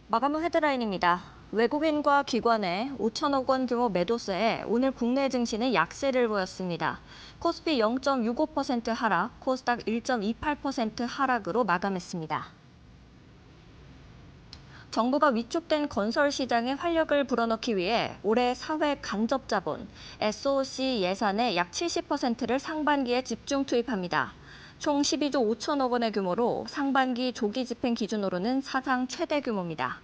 마감후 헤드라인입니다. 외국인과 기관의 5천억 원 규모 매도세에 오늘 국내 증시는 약세를 보였습니다. 코스피 0.65% 하락, 코스닥 1.28% 하락으로 마감했습니다. 정부가 위축된 건설 시장에 활력을 불어넣기 위해 올해 사회 간접 자본, SOC 예산의 약 70%를 상반기에 집중 투입합니다. 총 12조 5천억 원의 규모로 상반기 조기 집행 기준으로는 사상 최대 규모입니다.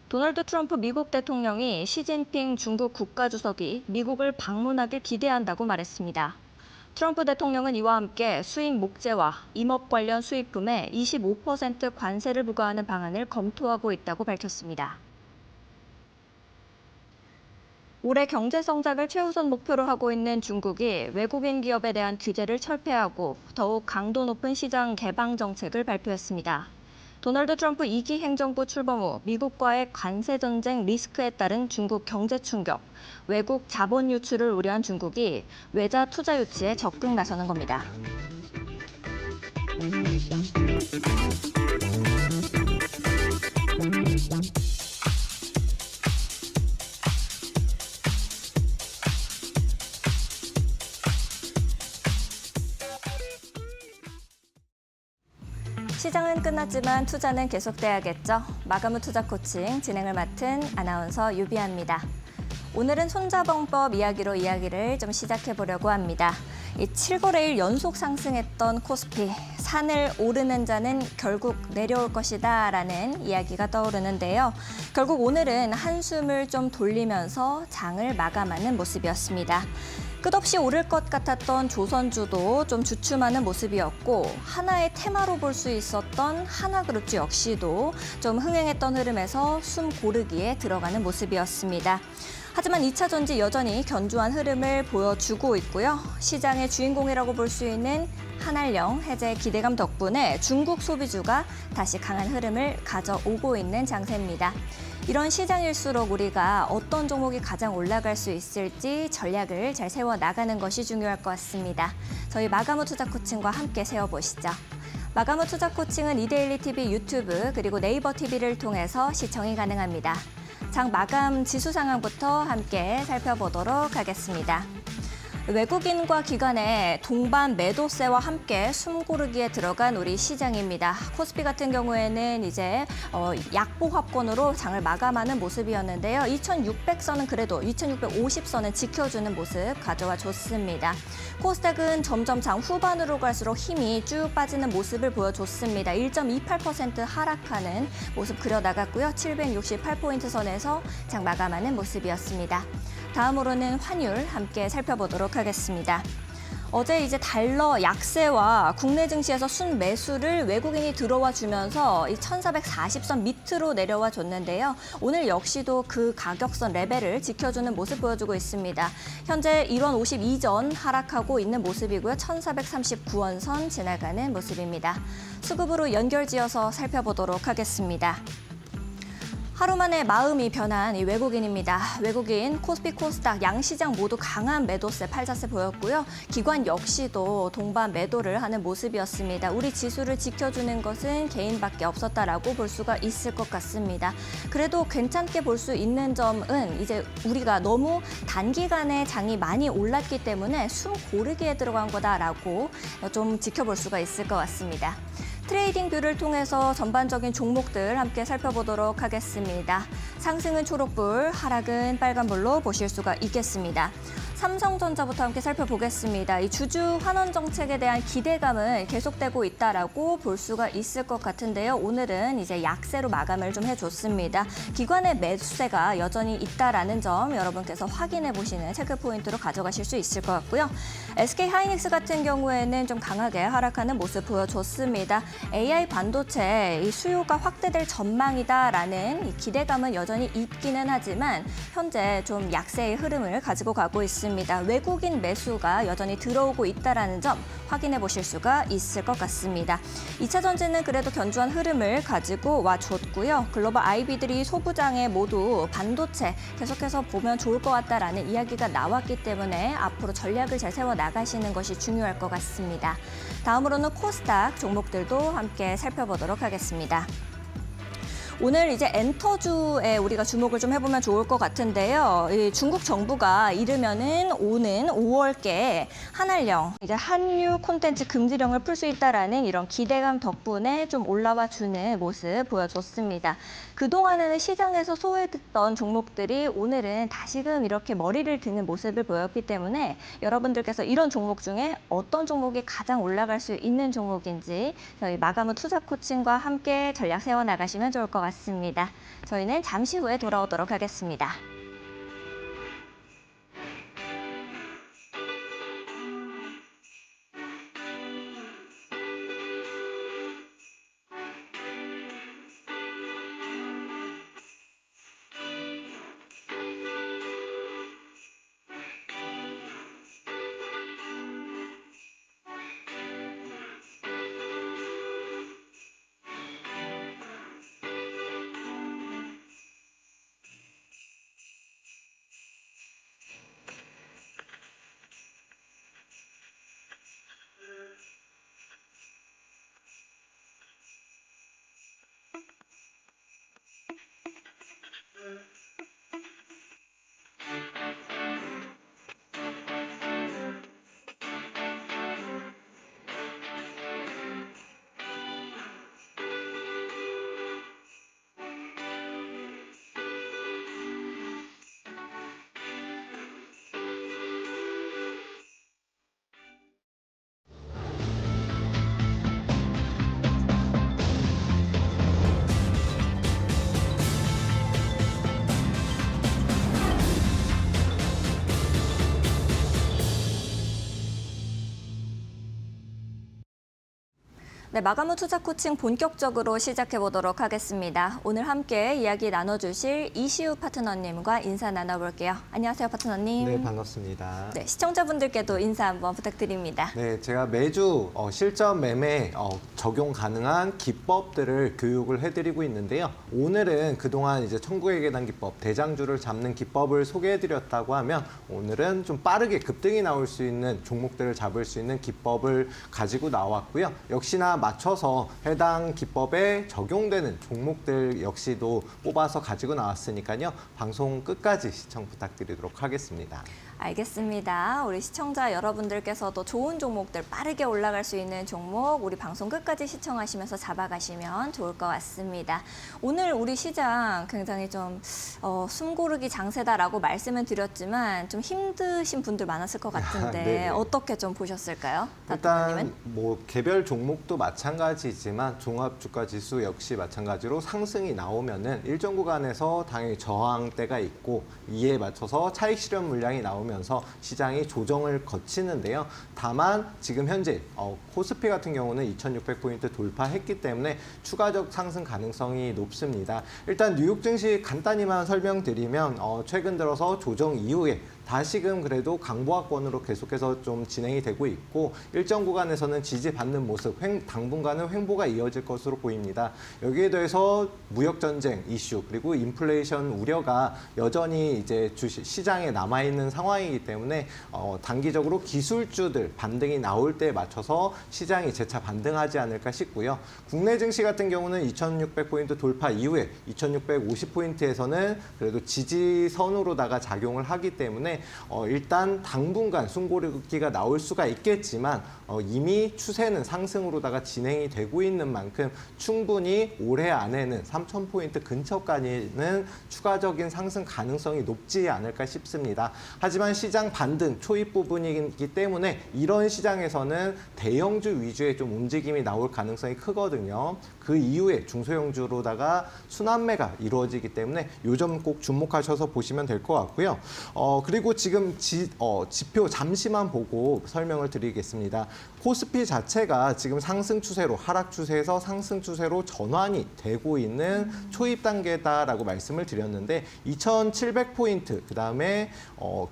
도널드 트럼프 미국 대통령이 시진핑 중국 국가주석이 미국을 방문하길 기대한다고 말했습니다. 트럼프 대통령은 이와 함께 수입 목재와 임업 관련 수입품에 25% 관세를 부과하는 방안을 검토하고 있다고 밝혔습니다. 올해 경제 성장을 최우선 목표로 하고 있는 중국이 외국인 기업에 대한 규제를 철폐하고 더욱 강도 높은 시장 개방 정책을 발표했습니다. 도널드 트럼프 2기 행정부 출범 후 미국과의 관세 전쟁 리스크에 따른 중국 경제 충격, 외국 자본 유출을 우려한 중국이 외자 투자 유치에 적극 나서는 겁니다. 시장은 끝났지만 투자는 계속돼야겠죠. 마감 후 투자 코칭 진행을 맡은 아나운서 유비아입니다. 오늘은 손자병법 이야기로 이야기를 좀 시작해 보려고 합니다. 이 7거래일 연속 상승했던 코스피, 산을 오르는 자는 결국 내려올 것이다 라는 이야기가 떠오르는데요. 결국 오늘은 한숨을 좀 돌리면서 장을 마감하는 모습이었습니다. 끝없이 오를 것 같았던 조선주도 좀 주춤하는 모습이었고 하나의 테마로 볼 수 있었던 하나그룹주 역시도 좀 흥행했던 흐름에서 숨 고르기에 들어가는 모습이었습니다. 하지만 2차 전지 여전히 견조한 흐름을 보여주고 있고요. 시장의 주인공이라고 볼 수 있는 한알령 해제 기대감 덕분에 중국 소비주가 다시 강한 흐름을 가져오고 있는 장세입니다. 이런 시장일수록 우리가 어떤 종목이 가장 올라갈 수 있을지 전략을 잘 세워나가는 것이 중요할 것 같습니다. 저희 마감 후 투자 코칭과 함께 세워보시죠. 마감 후 투자 코칭은 이데일리 TV 유튜브 그리고 네이버 TV를 통해서 시청이 가능합니다. 장 마감 지수 상황부터 함께 살펴보도록 하겠습니다. 외국인과 기관의 동반 매도세와 함께 숨고르기에 들어간 우리 시장입니다. 코스피 같은 경우에는 이제 약보합권으로 장을 마감하는 모습이었는데요. 2600선은 그래도 2650선은 지켜주는 모습 가져와 줬습니다. 코스닥은 점점 장 후반으로 갈수록 힘이 쭉 빠지는 모습을 보여줬습니다. 1.28% 하락하는 모습 그려나갔고요. 768포인트 선에서 장 마감하는 모습이었습니다. 다음으로는 환율 함께 살펴보도록 하겠습니다. 어제 이제 달러 약세와 국내 증시에서 순매수를 외국인이 들어와 주면서 이 1440선 밑으로 내려와 줬는데요. 오늘 역시도 그 가격선 레벨을 지켜주는 모습 보여주고 있습니다. 현재 1원 52전 하락하고 있는 모습이고요. 1439원 선 지나가는 모습입니다. 수급으로 연결지어서 살펴보도록 하겠습니다. 하루 만에 마음이 변한 이 외국인입니다. 외국인 코스피, 코스닥 양시장 모두 강한 매도세, 팔자세 보였고요. 기관 역시도 동반 매도를 하는 모습이었습니다. 우리 지수를 지켜주는 것은 개인밖에 없었다라고 볼 수가 있을 것 같습니다. 그래도 괜찮게 볼 수 있는 점은 이제 우리가 너무 단기간에 장이 많이 올랐기 때문에 숨 고르기에 들어간 거다라고 좀 지켜볼 수가 있을 것 같습니다. 트레이딩 뷰를 통해서 전반적인 종목들 함께 살펴보도록 하겠습니다. 상승은 초록불, 하락은 빨간불로 보실 수가 있겠습니다. 삼성전자부터 함께 살펴보겠습니다. 이 주주 환원 정책에 대한 기대감은 계속되고 있다라고 볼 수가 있을 것 같은데요. 오늘은 이제 약세로 마감을 좀 해줬습니다. 기관의 매수세가 여전히 있다라는 점 여러분께서 확인해 보시는 체크 포인트로 가져가실 수 있을 것 같고요. SK 하이닉스 같은 경우에는 좀 강하게 하락하는 모습 보여줬습니다. AI 반도체 이 수요가 확대될 전망이다라는 이 기대감은 여전히 있기는 하지만 현재 좀 약세의 흐름을 가지고 가고 있습니다. 외국인 매수가 여전히 들어오고 있다는 점 확인해 보실 수가 있을 것 같습니다. 2차 전지는 그래도 견조한 흐름을 가지고 와줬고요. 글로벌 IB들이 소부장에 모두 반도체 계속해서 보면 좋을 것 같다라는 이야기가 나왔기 때문에 앞으로 전략을 잘 세워 나가시는 것이 중요할 것 같습니다. 다음으로는 코스닥 종목들도 함께 살펴보도록 하겠습니다. 오늘 이제 엔터주에 우리가 주목을 좀 해보면 좋을 것 같은데요. 이 중국 정부가 이르면은 오는 5월께 한알령, 이제 한류 콘텐츠 금지령을 풀 수 있다라는 이런 기대감 덕분에 좀 올라와 주는 모습 보여줬습니다. 그동안에는 시장에서 소외됐던 종목들이 오늘은 다시금 이렇게 머리를 드는 모습을 보였기 때문에 여러분들께서 이런 종목 중에 어떤 종목이 가장 올라갈 수 있는 종목인지 저희 마감 후 투자 코칭과 함께 전략 세워나가시면 좋을 것 같습니다. 저희는 잠시 후에 돌아오도록 하겠습니다. 네, 마감 후 투자 코칭 본격적으로 시작해 보도록 하겠습니다. 오늘 함께 이야기 나눠주실 이시우 파트너님과 인사 나눠볼게요. 안녕하세요, 파트너님. 네, 반갑습니다. 네, 시청자분들께도 인사 한번 부탁드립니다. 네, 제가 매주 실전 매매 적용 가능한 기법들을 교육을 해드리고 있는데요. 오늘은 그동안 이제 천국의 계단 기법, 대장주를 잡는 기법을 소개해드렸다고 하면 오늘은 좀 빠르게 급등이 나올 수 있는 종목들을 잡을 수 있는 기법을 가지고 나왔고요. 역시나 맞춰서 해당 기법에 적용되는 종목들 역시도 뽑아서 가지고 나왔으니까요. 방송 끝까지 시청 부탁드리도록 하겠습니다. 알겠습니다. 우리 시청자 여러분들께서도 좋은 종목들 빠르게 올라갈 수 있는 종목 우리 방송 끝까지 시청하시면서 잡아가시면 좋을 것 같습니다. 오늘 우리 시장 굉장히 좀 숨고르기 장세다라고 말씀을 드렸지만 좀 힘드신 분들 많았을 것 같은데 어떻게 좀 보셨을까요? 일단 뭐 개별 종목도 마찬가지지만 종합주가지수 역시 마찬가지로 상승이 나오면은 일정 구간에서 당연히 저항대가 있고 이에 맞춰서 차익 실현 물량이 나오면서 시장이 조정을 거치는데요. 다만 지금 현재 코스피 같은 경우는 2600포인트 돌파했기 때문에 추가적 상승 가능성이 높습니다. 일단 뉴욕 증시 간단히만 설명드리면 최근 들어서 조정 이후에 다시금 그래도 강보합권으로 계속해서 좀 진행이 되고 있고 일정 구간에서는 지지받는 모습, 당분간은 횡보가 이어질 것으로 보입니다. 여기에 더해서 무역전쟁 이슈 그리고 인플레이션 우려가 여전히 이제 시장에 남아있는 상황이기 때문에 단기적으로 기술주들 반등이 나올 때에 맞춰서 시장이 재차 반등하지 않을까 싶고요. 국내 증시 같은 경우는 2600포인트 돌파 이후에 2650포인트에서는 그래도 지지선으로다가 작용을 하기 때문에 일단 당분간 숨고르기가 나올 수가 있겠지만 이미 추세는 상승으로다가 진행이 되고 있는 만큼 충분히 올해 안에는 3000포인트 근처까지는 추가적인 상승 가능성이 높지 않을까 싶습니다. 하지만 시장 반등 초입 부분이기 때문에 이런 시장에서는 대형주 위주의 좀 움직임이 나올 가능성이 크거든요. 그 이후에 중소형주로다가 순환매가 이루어지기 때문에 이 점 꼭 주목하셔서 보시면 될 것 같고요. 그리고 지금 지표 잠시만 보고 설명을 드리겠습니다. 코스피 자체가 지금 상승 추세로 하락 추세에서 상승 추세로 전환이 되고 있는 초입 단계다라고 말씀을 드렸는데 2700포인트 그다음에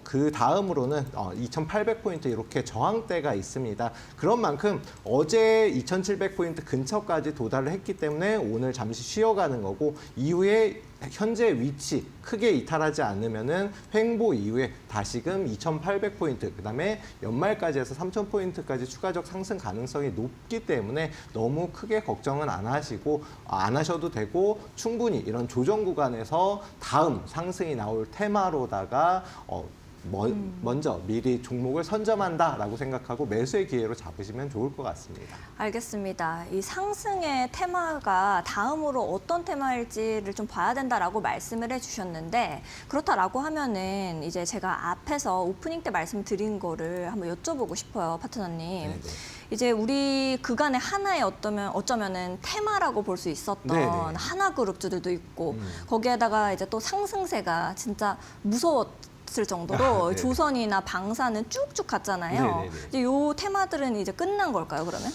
그 다음으로는 2800포인트 이렇게 저항대가 있습니다. 그런 만큼 어제 2700포인트 근처까지 도달을 했기 때문에 오늘 잠시 쉬어가는 거고 이후에 현재 위치 크게 이탈하지 않으면은 횡보 이후에 다시금 2,800포인트, 그다음에 연말까지 해서 3,000포인트까지 추가적 상승 가능성이 높기 때문에 너무 크게 걱정은 안 하셔도 되고, 충분히 이런 조정 구간에서 다음 상승이 나올 테마로다가 먼저 미리 종목을 선점한다라고 생각하고 매수의 기회로 잡으시면 좋을 것 같습니다. 알겠습니다. 이 상승의 테마가 다음으로 어떤 테마일지를 좀 봐야 된다라고 말씀을 해주셨는데, 그렇다라고 하면은 이제 제가 앞에서 오프닝 때 말씀드린 거를 한번 여쭤보고 싶어요, 파트너님. 네네. 이제 우리 그간의 하나의 어쩌면은 테마라고 볼 수 있었던 네네. 하나그룹주들도 있고, 거기에다가 이제 또 상승세가 진짜 무서웠을 정도로 네네. 조선이나 방사는 쭉쭉 갔잖아요. 네네네. 이제 요 테마들은 이제 끝난 걸까요, 그러면?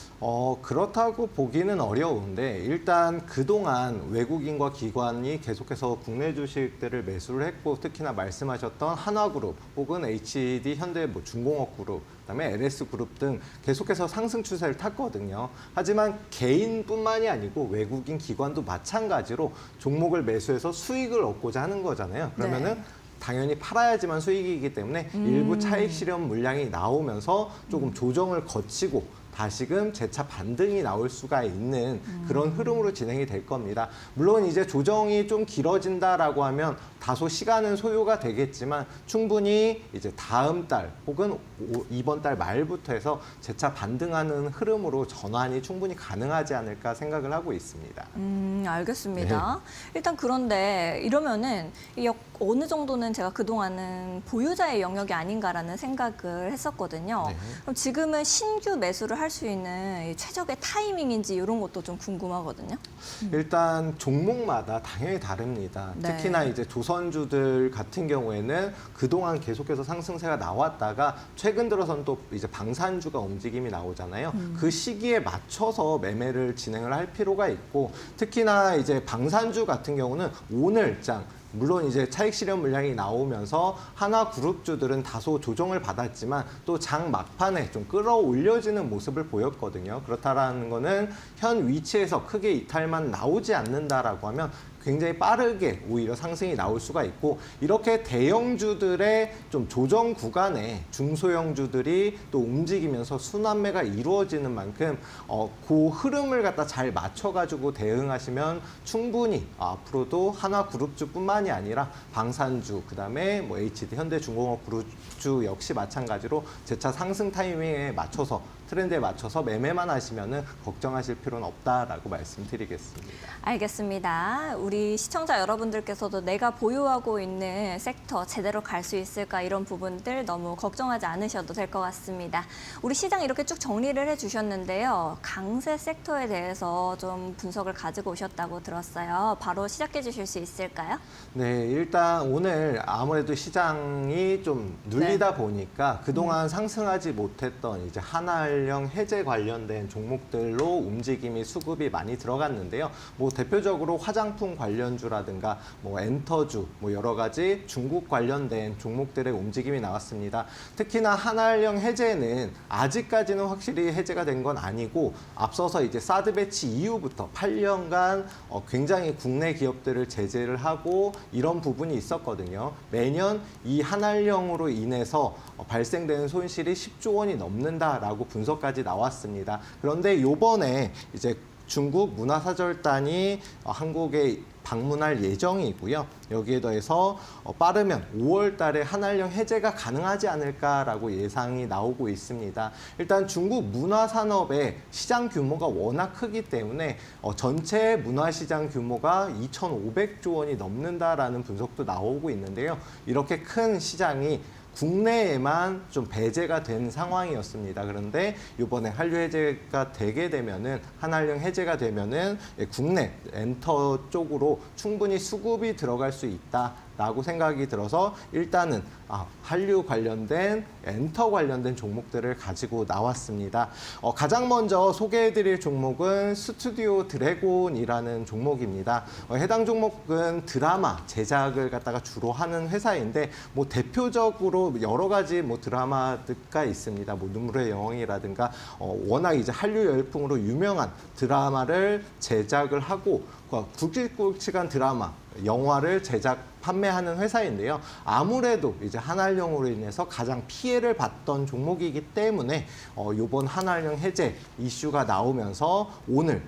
그렇다고 보기는 어려운데, 일단 그동안 외국인과 기관이 계속해서 국내 주식들을 매수를 했고, 특히나 말씀하셨던 한화그룹 혹은 HD 현대 중공업그룹, 그다음에 LS그룹 등 계속해서 상승 추세를 탔거든요. 하지만 개인뿐만이 아니고 외국인 기관도 마찬가지로 종목을 매수해서 수익을 얻고자 하는 거잖아요. 그러면은 네. 당연히 팔아야지만 수익이기 때문에 일부 차익 실현 물량이 나오면서 조금 조정을 거치고 다시금 재차 반등이 나올 수가 있는 그런 흐름으로 진행이 될 겁니다. 물론 이제 조정이 좀 길어진다라고 하면 다소 시간은 소요가 되겠지만 충분히 이제 다음 달 혹은 이번 달 말부터 해서 재차 반등하는 흐름으로 전환이 충분히 가능하지 않을까 생각을 하고 있습니다. 알겠습니다. 일단 그런데 이러면은 어느 정도는 제가 그동안은 보유자의 영역이 아닌가라는 생각을 했었거든요. 네. 그럼 지금은 신규 매수를 할 수 있는 이 최적의 타이밍인지 이런 것도 좀 궁금하거든요. 일단 종목마다 당연히 다릅니다. 네. 특히나 이제 조선주들 같은 경우에는 그동안 계속해서 상승세가 나왔다가 최근 들어서는 또 이제 방산주가 움직임이 나오잖아요. 그 시기에 맞춰서 매매를 진행을 할 필요가 있고, 특히나 이제 방산주 같은 경우는 오늘장 물론 이제 차익 실현 물량이 나오면서 하나그룹주들은 다소 조정을 받았지만 또 장 막판에 좀 끌어올려지는 모습을 보였거든요. 그렇다라는 거는 현 위치에서 크게 이탈만 나오지 않는다라고 하면 굉장히 빠르게 오히려 상승이 나올 수가 있고, 이렇게 대형주들의 좀 조정 구간에 중소형주들이 또 움직이면서 순환매가 이루어지는 만큼 그 흐름을 갖다 잘 맞춰가지고 대응하시면 충분히 앞으로도 하나그룹주뿐만이 아니라 방산주, 그다음에 뭐 HD 현대중공업 그룹주 역시 마찬가지로 재차 상승 타이밍에 맞춰서 트렌드에 맞춰서 매매만 하시면은 걱정하실 필요는 없다라고 말씀드리겠습니다. 알겠습니다. 우리 시청자 여러분들께서도 내가 보유하고 있는 섹터 제대로 갈 수 있을까 이런 부분들 너무 걱정하지 않으셔도 될 것 같습니다. 우리 시장 이렇게 쭉 정리를 해주셨는데요. 강세 섹터에 대해서 좀 분석을 가지고 오셨다고 들었어요. 바로 시작해 주실 수 있을까요? 네, 일단 오늘 아무래도 시장이 좀 눌리다 보니까 그동안 상승하지 못했던 이제 한화활용 해제 관련된 종목들로 움직임이 수급이 많이 들어갔는데요. 뭐 대표적으로 화장품 관련주라든가 뭐 엔터주, 뭐 여러 가지 중국 관련된 종목들의 움직임이 나왔습니다. 특히나 한화활용 해제는 아직까지는 확실히 해제가 된 건 아니고, 앞서서 이제 사드 배치 이후부터 8년간 굉장히 국내 기업들을 제재를 하고 이런 부분이 있었거든요. 매년 이 한활용으로 인해서 발생되는 손실이 10조 원이 넘는다라고 분석까지 나왔습니다. 그런데 이번에 이제 중국 문화사절단이 한국에 방문할 예정이고요. 여기에 더해서 빠르면 5월 달에 한활용 해제가 가능하지 않을까라고 예상이 나오고 있습니다. 일단 중국 문화산업의 시장 규모가 워낙 크기 때문에 전체 문화시장 규모가 2,500조 원이 넘는다라는 분석도 나오고 있는데요. 이렇게 큰 시장이 국내에만 좀 배제가 된 상황이었습니다. 그런데 이번에 한류 해제가 되게 되면은, 한활용 해제가 되면은 국내 엔터 쪽으로 충분히 수급이 들어갈 수 있다라고 생각이 들어서 일단은 한류 관련된 엔터 관련된 종목들을 가지고 나왔습니다. 가장 먼저 소개해드릴 종목은 스튜디오 드래곤이라는 종목입니다. 해당 종목은 드라마 제작을 갖다가 주로 하는 회사인데, 뭐 대표적으로 여러 가지 뭐 드라마가 있습니다. 뭐 눈물의 여왕이라든가 워낙 이제 한류 열풍으로 유명한 드라마를 제작을 하고 굵직굵직한 드라마 영화를 제작 판매하는 회사인데요. 아무래도 이제 한알령으로 인해서 가장 피해를 봤던 종목이기 때문에 이번 한알령 해제 이슈가 나오면서 오늘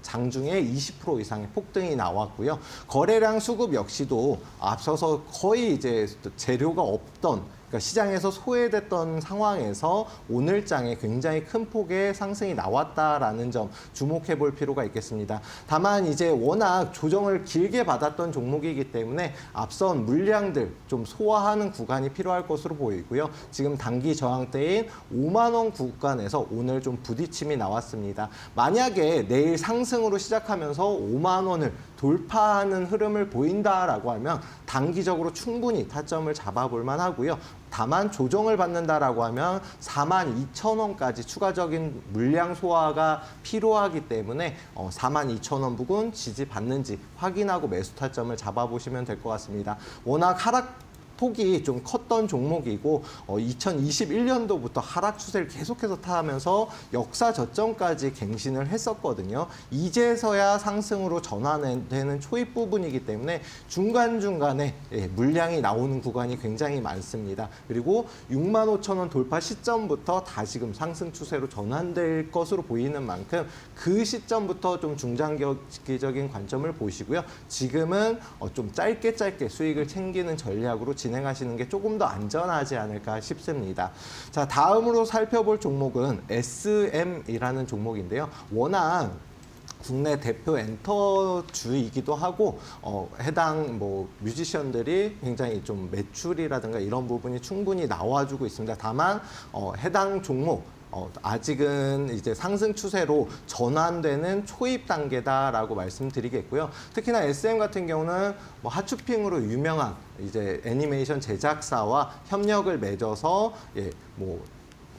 장중에 20% 이상의 폭등이 나왔고요. 거래량 수급 역시도 앞서서 거의 이제 재료가 없던, 그러니까 시장에서 소외됐던 상황에서 오늘장에 굉장히 큰 폭의 상승이 나왔다라는 점 주목해 볼 필요가 있겠습니다. 다만 이제 워낙 조정을 길게 받았던 종목이기 때문에 앞선 물량들 좀 소화하는 구간이 필요할 것으로 보이고요. 지금 단기 저항대인 5만 원 구간에서 오늘 좀 부딪힘이 나왔습니다. 만약에 내일 상승으로 시작하면서 5만 원을 돌파하는 흐름을 보인다라고 하면 단기적으로 충분히 타점을 잡아볼 만하고요. 다만 조정을 받는다라고 하면 42,000원까지 추가적인 물량 소화가 필요하기 때문에 42,000원 부근 지지받는지 확인하고 매수 타점을 잡아보시면 될 것 같습니다. 워낙 하락 폭이 좀 컸던 종목이고 2021년도부터 하락 추세를 계속해서 타면서 역사 저점까지 갱신을 했었거든요. 이제서야 상승으로 전환되는 초입 부분이기 때문에 중간중간에 물량이 나오는 구간이 굉장히 많습니다. 그리고 65,000원 돌파 시점부터 다시금 상승 추세로 전환될 것으로 보이는 만큼 그 시점부터 좀 중장기적인 관점을 보시고요. 지금은 좀 짧게 수익을 챙기는 전략으로 진행하시는 게 조금 더 안전하지 않을까 싶습니다. 자, 다음으로 살펴볼 종목은 SM이라는 종목인데요. 워낙 국내 대표 엔터주이기도 하고 해당 뮤지션들이 굉장히 좀 매출이라든가 이런 부분이 충분히 나와주고 있습니다. 다만 해당 종목 아직은 이제 상승 추세로 전환되는 초입 단계다라고 말씀드리겠고요. 특히나 SM 같은 경우는 하츄핑으로 유명한 이제 애니메이션 제작사와 협력을 맺어서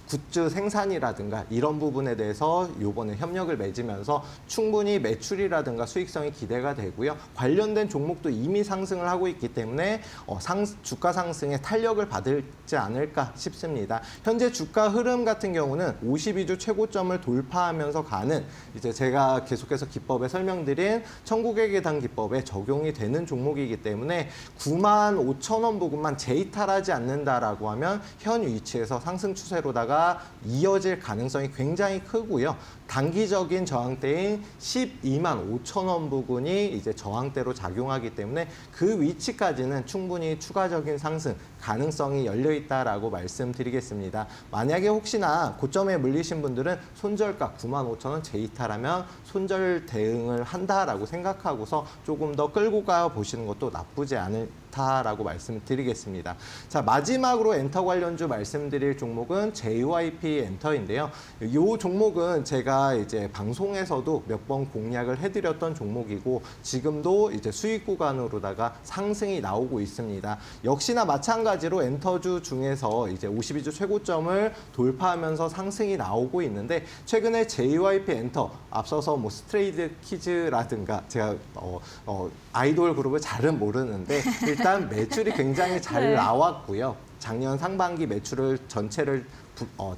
굿즈 생산이라든가 이런 부분에 대해서 이번에 협력을 맺으면서 충분히 매출이라든가 수익성이 기대가 되고요. 관련된 종목도 이미 상승을 하고 있기 때문에 주가 상승에 탄력을 받지 않을까 싶습니다. 현재 주가 흐름 같은 경우는 52주 최고점을 돌파하면서 가는, 이제 제가 계속해서 기법에 설명드린 천국의 계단 기법에 적용이 되는 종목이기 때문에 95,000원 부근만 재이탈하지 않는다라고 하면 현 위치에서 상승 추세로다가 이어질 가능성이 굉장히 크고요. 단기적인 저항대인 125,000원 부근이 이제 저항대로 작용하기 때문에 그 위치까지는 충분히 추가적인 상승 가능성이 열려 있다라고 말씀드리겠습니다. 만약에 혹시나 고점에 물리신 분들은 손절가 95,000원 재이탈하면 손절 대응을 한다라고 생각하고서 조금 더 끌고 가 보시는 것도 나쁘지 않다라고 말씀드리겠습니다. 자, 마지막으로 엔터 관련주 말씀드릴 종목은 JYP 엔터인데요. 이 종목은 제가 이제 방송에서도 몇 번 공략을 해드렸던 종목이고 지금도 이제 수익 구간으로다가 상승이 나오고 있습니다. 역시나 마찬가지로 엔터주 중에서 이제 52주 최고점을 돌파하면서 상승이 나오고 있는데 최근에 JYP 엔터 앞서서 스트레이트 키즈라든가 제가 아이돌 그룹을 잘은 모르는데 일단 매출이 굉장히 잘 나왔고요. 작년 상반기 매출을 전체를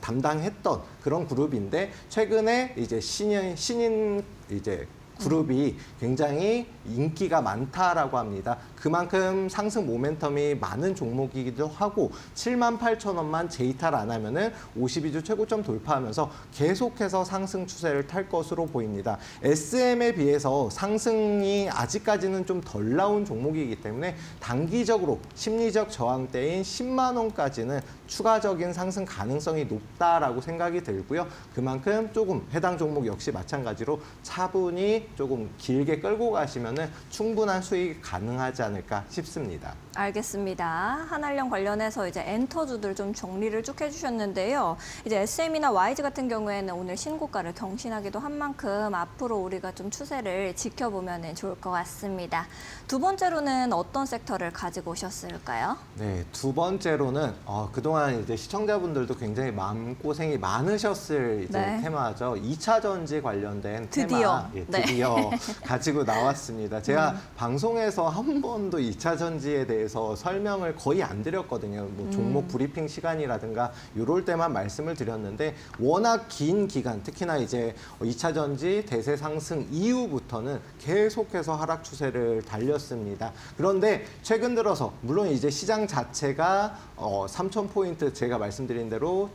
담당했던 그런 그룹인데 최근에 이제 신인 이제 그룹이 굉장히 인기가 많다라고 합니다. 그만큼 상승 모멘텀이 많은 종목이기도 하고 78,000원만 재이탈 안 하면은 52주 최고점 돌파하면서 계속해서 상승 추세를 탈 것으로 보입니다. SM에 비해서 상승이 아직까지는 좀 덜 나온 종목이기 때문에 단기적으로 심리적 저항대인 10만 원까지는 추가적인 상승 가능성이 높다라고 생각이 들고요. 그만큼 조금 해당 종목 역시 마찬가지로 차분히 조금 길게 끌고 가시면은 충분한 수익이 가능하지 않을까 싶습니다. 알겠습니다. 한알령 관련해서 이제 엔터주들 좀 정리를 쭉 해주셨는데요. 이제 SM이나 YG 같은 경우에는 오늘 신고가를 경신하기도 한 만큼 앞으로 우리가 좀 추세를 지켜보면 좋을 것 같습니다. 두 번째로는 어떤 섹터를 가지고 오셨을까요? 네, 두 번째로는 그동안 이제 시청자분들도 굉장히 마음고생이 많으셨을 이제 테마죠. 2차 전지 관련된 드디어. 테마. 예, 드디어 드디어 가지고 나왔습니다. 제가 방송에서 한 번도 2차 전지에 대해서 설명을 거의 안 드렸거든요. 뭐 종목 브리핑 시간이라든가 이럴 때만 말씀을 드렸는데 워낙 긴 기간, 특히나 이제 2차 전지 대세 상승 이후부터는 계속해서 하락 추세를 달렸습니다. 그런데 최근 들어서 물론 이제 시장 자체가 3,000포인트 제가 말씀드린 대로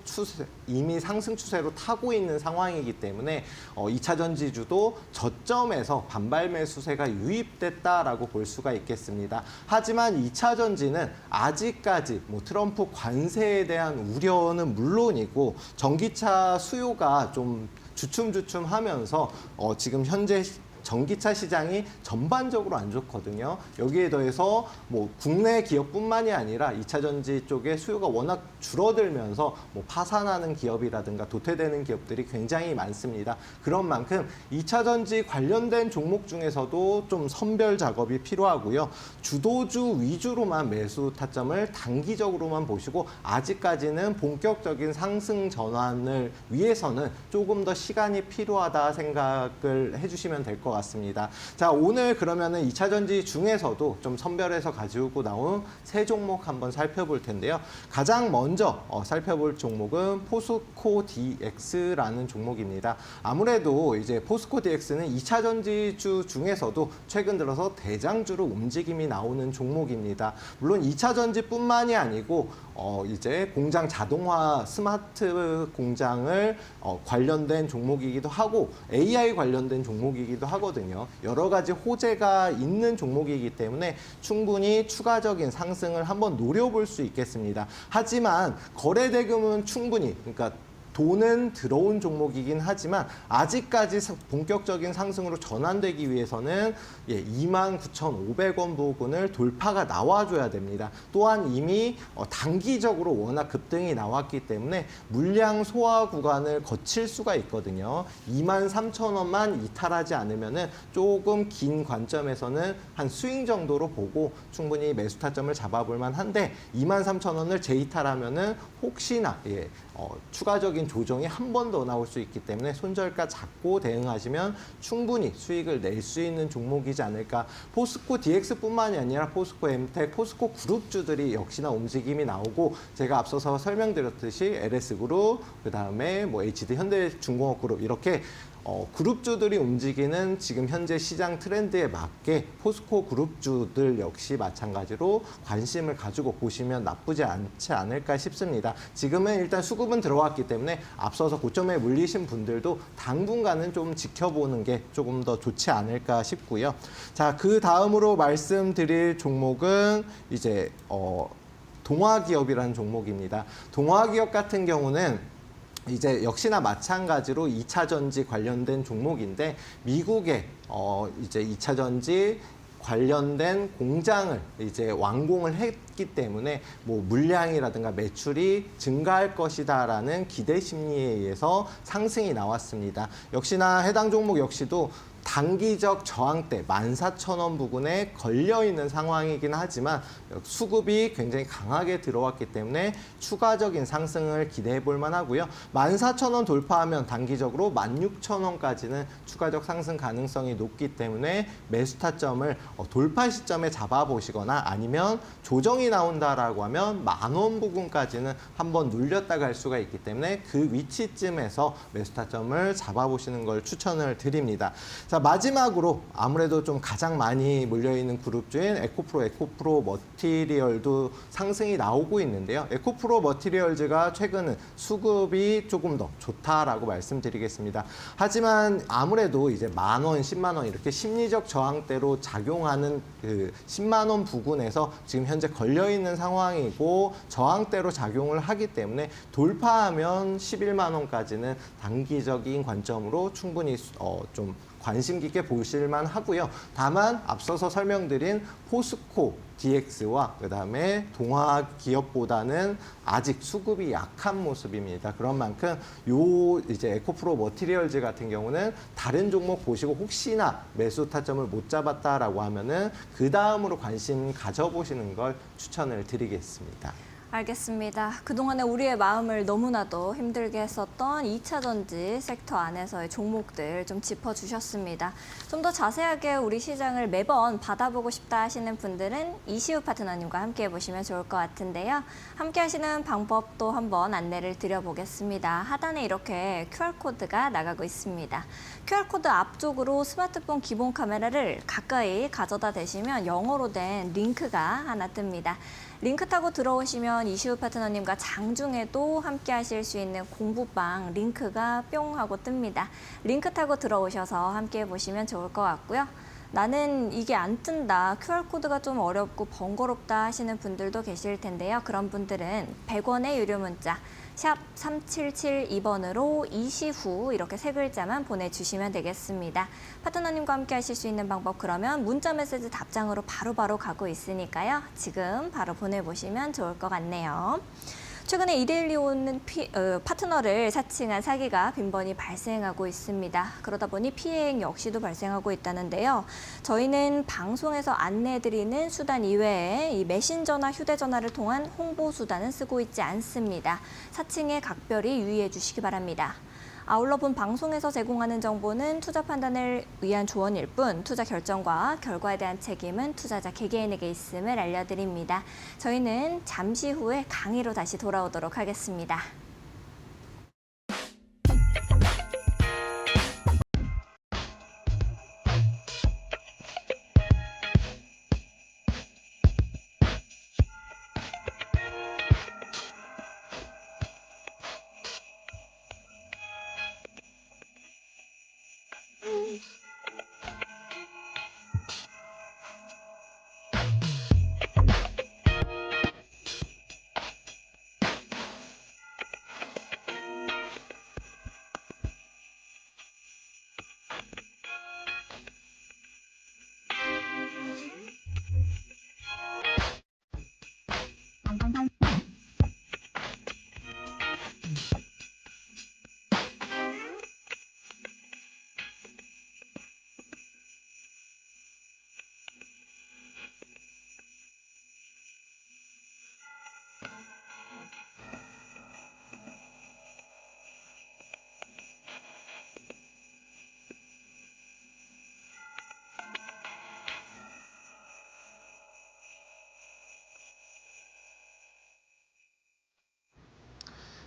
이미 상승 추세로 타고 있는 상황이기 때문에 2차 전지주도 저점에서 반발 매수세가 유입됐다라고 볼 수가 있겠습니다. 하지만 2차 전지는 아직까지 뭐 트럼프 관세에 대한 우려는 물론이고 전기차 수요가 좀 주춤주춤하면서 지금 현재 전기차 시장이 전반적으로 안 좋거든요. 여기에 더해서 뭐 국내 기업뿐만이 아니라 2차 전지 쪽에 수요가 워낙 줄어들면서 뭐 파산하는 기업이라든가 도태되는 기업들이 굉장히 많습니다. 그런 만큼 2차 전지 관련된 종목 중에서도 좀 선별 작업이 필요하고요. 주도주 위주로만 매수 타점을 단기적으로만 보시고 아직까지는 본격적인 상승 전환을 위해서는 조금 더 시간이 필요하다 생각을 해주시면 될 것 같습니다. 자, 오늘 그러면은 2차 전지 중에서도 좀 선별해서 가지고 나온 세 종목 한번 살펴볼 텐데요. 가장 먼저 살펴볼 종목은 포스코 DX라는 종목입니다. 아무래도 이제 포스코 DX는 2차 전지주 중에서도 최근 들어서 대장주로 움직임이 나오는 종목입니다. 물론 2차 전지뿐만이 아니고 이제 공장 자동화 스마트 공장을 관련된 종목이기도 하고 AI 관련된 종목이기도 하거든요. 여러 가지 호재가 있는 종목이기 때문에 충분히 추가적인 상승을 한번 노려볼 수 있겠습니다. 하지만 거래 대금은 충분히, 그러니까 돈은 들어온 종목이긴 하지만 아직까지 본격적인 상승으로 전환되기 위해서는 29,500원 부근을 돌파가 나와줘야 됩니다. 또한 이미 단기적으로 워낙 급등이 나왔기 때문에 물량 소화 구간을 거칠 수가 있거든요. 23,000원만 이탈하지 않으면 조금 긴 관점에서는 한 스윙 정도로 보고 충분히 매수 타점을 잡아볼 만한데 23,000원을 재이탈하면 혹시나 추가적인 조정이 한 번 더 나올 수 있기 때문에 손절가 잡고 대응하시면 충분히 수익을 낼 수 있는 종목이지 않을까. 포스코 DX뿐만이 아니라 포스코 엠텍, 포스코 그룹주들이 역시나 움직임이 나오고 제가 앞서서 설명드렸듯이 LS그룹, 그다음에 뭐 HD 현대중공업그룹 이렇게 그룹주들이 움직이는 지금 현재 시장 트렌드에 맞게 포스코 그룹주들 역시 마찬가지로 관심을 가지고 보시면 나쁘지 않지 않을까 싶습니다. 지금은 일단 수급은 들어왔기 때문에 앞서서 고점에 물리신 분들도 당분간은 좀 지켜보는 게 조금 더 좋지 않을까 싶고요. 자, 그 다음으로 말씀드릴 종목은 이제 동화기업이라는 종목입니다. 동화기업 같은 경우는 이제 역시나 마찬가지로 2차 전지 관련된 종목인데 미국의 이제 2차 전지 관련된 공장을 이제 완공을 했기 때문에 뭐 물량이라든가 매출이 증가할 것이다라는 기대 심리에 의해서 상승이 나왔습니다. 역시나 해당 종목 역시도 단기적 저항대 14,000원 부근에 걸려있는 상황이긴 하지만 수급이 굉장히 강하게 들어왔기 때문에 추가적인 상승을 기대해 볼 만하고요. 14,000원 돌파하면 단기적으로 16,000원까지는 추가적 상승 가능성이 높기 때문에 매수 타점을 돌파 시점에 잡아보시거나 아니면 조정이 나온다라고 하면 10,000원 부근까지는 한번 눌렸다 갈 수가 있기 때문에 그 위치쯤에서 매수 타점을 잡아보시는 걸 추천을 드립니다. 자, 마지막으로 아무래도 좀 가장 많이 몰려있는 그룹주인 에코프로 머티리얼도 상승이 나오고 있는데요. 에코프로 머티리얼즈가 최근은 수급이 조금 더 좋다라고 말씀드리겠습니다. 하지만 아무래도 이제 10,000원, 100,000원 이렇게 심리적 저항대로 작용하는 그 100,000원 부근에서 지금 현재 걸려있는 상황이고 저항대로 작용을 하기 때문에 돌파하면 110,000원까지는 단기적인 관점으로 충분히 좀 관심 깊게 보실만 하고요. 다만 앞서서 설명드린 포스코 DX와 그다음에 동화기업보다는 아직 수급이 약한 모습입니다. 그런 만큼 요 이제 에코프로 머티리얼즈 같은 경우는 다른 종목 보시고 혹시나 매수 타점을 못 잡았다라고 하면은 그 다음으로 관심 가져보시는 걸 추천을 드리겠습니다. 알겠습니다. 그동안에 우리의 마음을 너무나도 힘들게 했었던 2차 전지 섹터 안에서의 종목들 좀 짚어주셨습니다. 좀 더 자세하게 우리 시장을 매번 받아보고 싶다 하시는 분들은 이시우 파트너님과 함께 해보시면 좋을 것 같은데요. 함께 하시는 방법도 한번 안내를 드려보겠습니다. 하단에 이렇게 QR코드가 나가고 있습니다. QR코드 앞쪽으로 스마트폰 기본 카메라를 가까이 가져다 대시면 영어로 된 링크가 하나 뜹니다. 링크 타고 들어오시면 이시우 파트너님과 장중에도 함께 하실 수 있는 공부방 링크가 뿅 하고 뜹니다. 링크 타고 들어오셔서 함께 해보시면 좋을 것 같고요. 나는 이게 안 뜬다, QR코드가 좀 어렵고 번거롭다 하시는 분들도 계실 텐데요. 그런 분들은 100원의 유료 문자 샵 3772번으로 이시후 이렇게 세 글자만 보내주시면 되겠습니다. 파트너님과 함께 하실 수 있는 방법, 그러면 문자 메시지 답장으로 바로바로 가고 있으니까요. 지금 바로 보내보시면 좋을 것 같네요. 최근에 이데일리 오는 파트너를 사칭한 사기가 빈번히 발생하고 있습니다. 그러다 보니 피해액 역시도 발생하고 있다는데요. 저희는 방송에서 안내해드리는 수단 이외에 이 메신저나 휴대전화를 통한 홍보 수단은 쓰고 있지 않습니다. 사칭에 각별히 유의해 주시기 바랍니다. 아울러 본 방송에서 제공하는 정보는 투자 판단을 위한 조언일 뿐 투자 결정과 결과에 대한 책임은 투자자 개개인에게 있음을 알려드립니다. 저희는 잠시 후에 강의로 다시 돌아오도록 하겠습니다.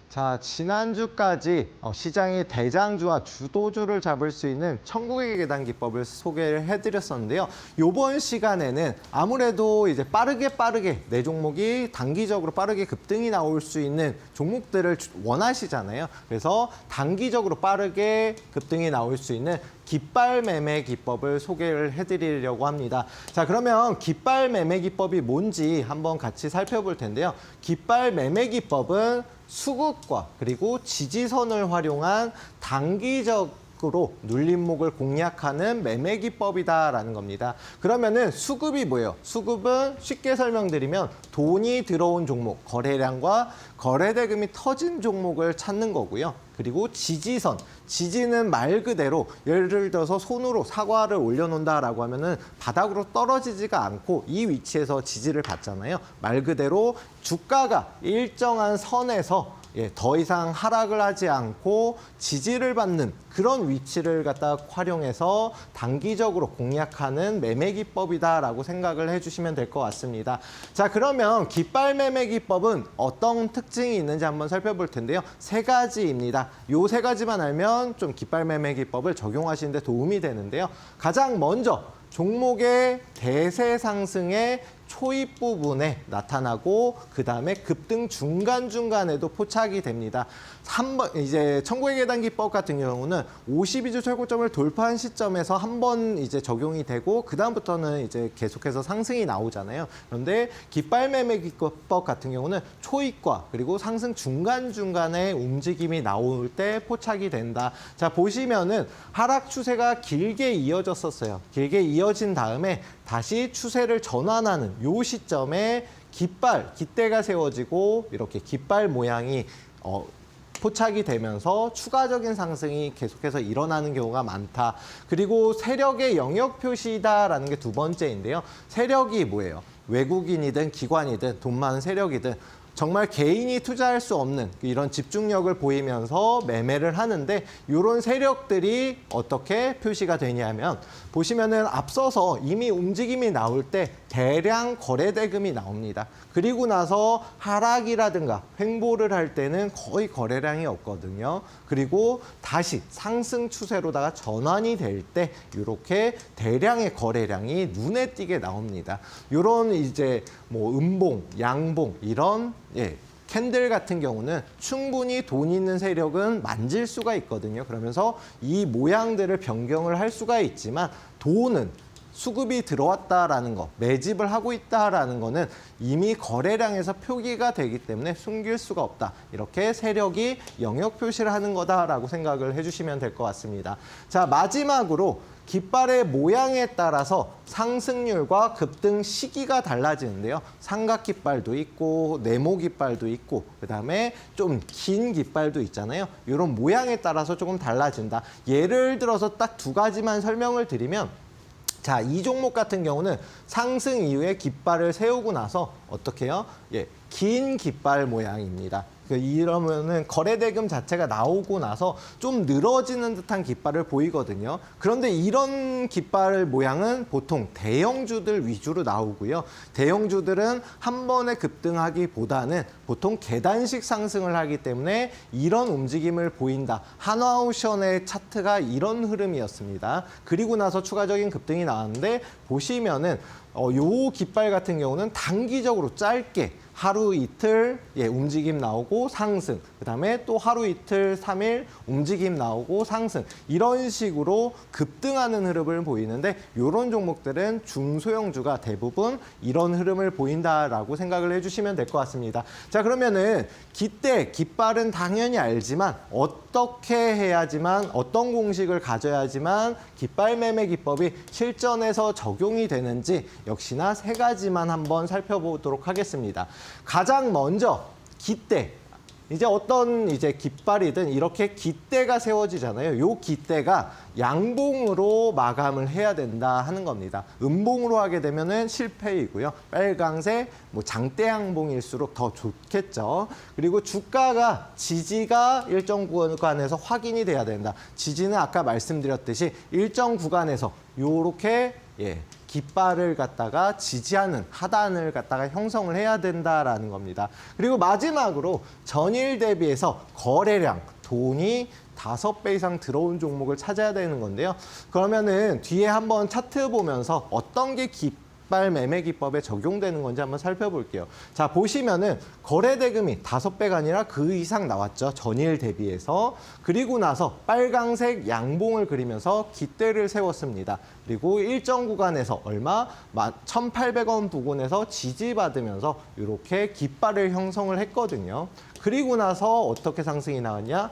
자, 지난주까지 시장의 대장주와 주도주를 잡을 수 있는 천국의 계단 기법을 소개를 해드렸었는데요. 이번 시간에는 아무래도 이제 빠르게 내 종목이 단기적으로 빠르게 급등이 나올 수 있는 종목들을 원하시잖아요. 그래서 단기적으로 빠르게 급등이 나올 수 있는 깃발 매매 기법을 소개를 해드리려고 합니다. 자, 그러면 깃발 매매 기법이 뭔지 한번 같이 살펴볼 텐데요. 깃발 매매 기법은 수급과 그리고 지지선을 활용한 단기적으로 눌림목을 공략하는 매매 기법이다라는 겁니다. 그러면은 수급이 뭐예요? 수급은 쉽게 설명드리면 돈이 들어온 종목, 거래량과 거래대금이 터진 종목을 찾는 거고요. 그리고 지지선, 지지는 말 그대로 예를 들어서 손으로 사과를 올려놓는다라고 하면은 바닥으로 떨어지지가 않고 이 위치에서 지지를 받잖아요. 말 그대로 주가가 일정한 선에서 더 이상 하락을 하지 않고 지지를 받는 그런 위치를 갖다 활용해서 단기적으로 공략하는 매매 기법이다라고 생각을 해주시면 될 것 같습니다. 자, 그러면 깃발 매매 기법은 어떤 특징이 있는지 한번 살펴볼 텐데요. 세 가지입니다. 요 세 가지만 알면 좀 깃발 매매 기법을 적용하시는 데 도움이 되는데요. 가장 먼저 종목의 대세 상승의 초입 부분에 나타나고 그 다음에 급등 중간중간에도 포착이 됩니다. 이제 천국의 계단 기법 같은 경우는 52주 최고점을 돌파한 시점에서 한 번 이제 적용이 되고 그 다음부터는 이제 계속해서 상승이 나오잖아요. 그런데 깃발 매매 기법 같은 경우는 초입과 그리고 상승 중간중간에 움직임이 나올 때 포착이 된다. 자, 보시면은 하락 추세가 길게 이어졌었어요. 길게 이어진 다음에 다시 추세를 전환하는 요 시점에 깃대가 세워지고 이렇게 깃발 모양이 포착이 되면서 추가적인 상승이 계속해서 일어나는 경우가 많다. 그리고 세력의 영역 표시다라는 게 두 번째인데요. 세력이 뭐예요? 외국인이든 기관이든 돈 많은 세력이든 정말 개인이 투자할 수 없는 이런 집중력을 보이면서 매매를 하는데 이런 세력들이 어떻게 표시가 되냐면 보시면은 앞서서 이미 움직임이 나올 때 대량 거래 대금이 나옵니다. 그리고 나서 하락이라든가 횡보를 할 때는 거의 거래량이 없거든요. 그리고 다시 상승 추세로다가 전환이 될 때 이렇게 대량의 거래량이 눈에 띄게 나옵니다. 이런 이제 뭐 음봉, 양봉 이런 캔들 같은 경우는 충분히 돈 있는 세력은 만질 수가 있거든요. 그러면서 이 모양들을 변경을 할 수가 있지만 돈은 수급이 들어왔다라는 거, 매집을 하고 있다라는 거는 이미 거래량에서 표기가 되기 때문에 숨길 수가 없다. 이렇게 세력이 영역 표시를 하는 거다라고 생각을 해주시면 될 것 같습니다. 자, 마지막으로 깃발의 모양에 따라서 상승률과 급등 시기가 달라지는데요. 삼각 깃발도 있고 네모 깃발도 있고 그다음에 좀 긴 깃발도 있잖아요. 이런 모양에 따라서 조금 달라진다. 예를 들어서 딱 두 가지만 설명을 드리면 자, 이 종목 같은 경우는 상승 이후에 깃발을 세우고 나서 어떻게 해요? 긴 깃발 모양입니다. 이러면은 거래 대금 자체가 나오고 나서 좀 늘어지는 듯한 깃발을 보이거든요. 그런데 이런 깃발 모양은 보통 대형주들 위주로 나오고요. 대형주들은 한 번에 급등하기보다는 보통 계단식 상승을 하기 때문에 이런 움직임을 보인다. 한화오션의 차트가 이런 흐름이었습니다. 그리고 나서 추가적인 급등이 나왔는데 보시면은 요 깃발 같은 경우는 단기적으로 짧게 하루 이틀 움직임 나오고 상승, 그다음에 또 하루 이틀 3일 움직임 나오고 상승 이런 식으로 급등하는 흐름을 보이는데 이런 종목들은 중소형주가 대부분 이런 흐름을 보인다라고 생각을 해주시면 될 것 같습니다. 자, 그러면은 깃발은 당연히 알지만 어떻게 해야지만 어떤 공식을 가져야지만 깃발 매매 기법이 실전에서 적용이 되는지 역시나 세 가지만 한번 살펴보도록 하겠습니다. 가장 먼저 깃대. 이제 어떤 깃발이든 이렇게 깃대가 세워지잖아요. 요 깃대가 양봉으로 마감을 해야 된다 하는 겁니다. 음봉으로 하게 되면은 실패이고요. 빨강색 장대 양봉일수록 더 좋겠죠. 그리고 주가가 지지가 일정 구간에서 확인이 돼야 된다. 지지는 아까 말씀드렸듯이 일정 구간에서 요렇게 깃발을 갖다가 지지하는 하단을 갖다가 형성을 해야 된다라는 겁니다. 그리고 마지막으로 전일 대비해서 거래량, 돈이 5배 이상 들어온 종목을 찾아야 되는 건데요. 그러면은 뒤에 한번 차트 보면서 어떤 게 깃발 매매 기법에 적용되는 건지 한번 살펴볼게요. 자, 보시면은 거래 대금이 5배가 아니라 그 이상 나왔죠. 전일 대비해서. 그리고 나서 빨강색 양봉을 그리면서 깃대를 세웠습니다. 그리고 일정 구간에서 얼마? 1,800원 부근에서 지지받으면서 이렇게 깃발을 형성을 했거든요. 그리고 나서 어떻게 상승이 나왔냐?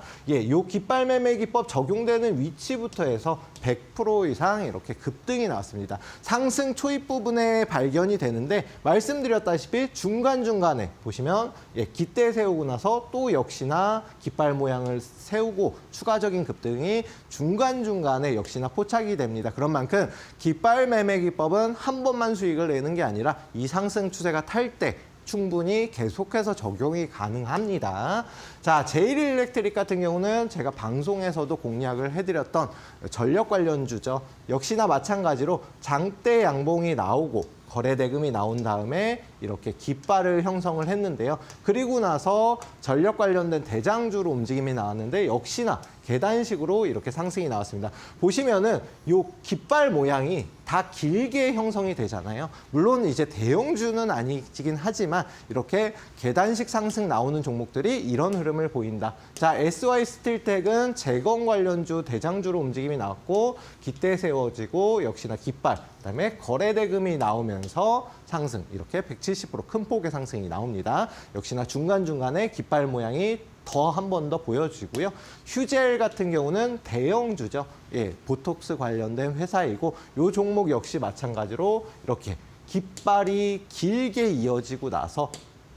요 깃발 매매 기법 적용되는 위치부터 해서 100% 이상 이렇게 급등이 나왔습니다. 상승 초입 부분에 발견이 되는데 말씀드렸다시피 중간중간에 보시면 깃대 세우고 나서 또 역시나 깃발 모양을 세우고 추가적인 급등이 중간중간에 역시나 포착이 됩니다. 그런 만큼 깃발 매매 기법은 한 번만 수익을 내는 게 아니라 이 상승 추세가 탈 때 충분히 계속해서 적용이 가능합니다. 자, 제일일렉트릭 같은 경우는 제가 방송에서도 공략을 해드렸던 전력 관련주죠. 역시나 마찬가지로 장대 양봉이 나오고 거래 대금이 나온 다음에 이렇게 깃발을 형성을 했는데요. 그리고 나서 전력 관련된 대장주로 움직임이 나왔는데 역시나 계단식으로 이렇게 상승이 나왔습니다. 보시면은 요 깃발 모양이 다 길게 형성이 되잖아요. 물론 이제 대형주는 아니긴 하지만 이렇게 계단식 상승 나오는 종목들이 이런 흐름을 보인다. 자, SY 스틸텍은 재건 관련주 대장주로 움직임이 나왔고 깃대 세워지고 역시나 깃발, 그다음에 거래 대금이 나오면서 상승 이렇게 170% 큰 폭의 상승이 나옵니다. 역시나 중간중간에 깃발 모양이 더 한 번 더 보여지고요. 휴젤 같은 경우는 대형주죠. 보톡스 관련된 회사이고 이 종목 역시 마찬가지로 이렇게 깃발이 길게 이어지고 나서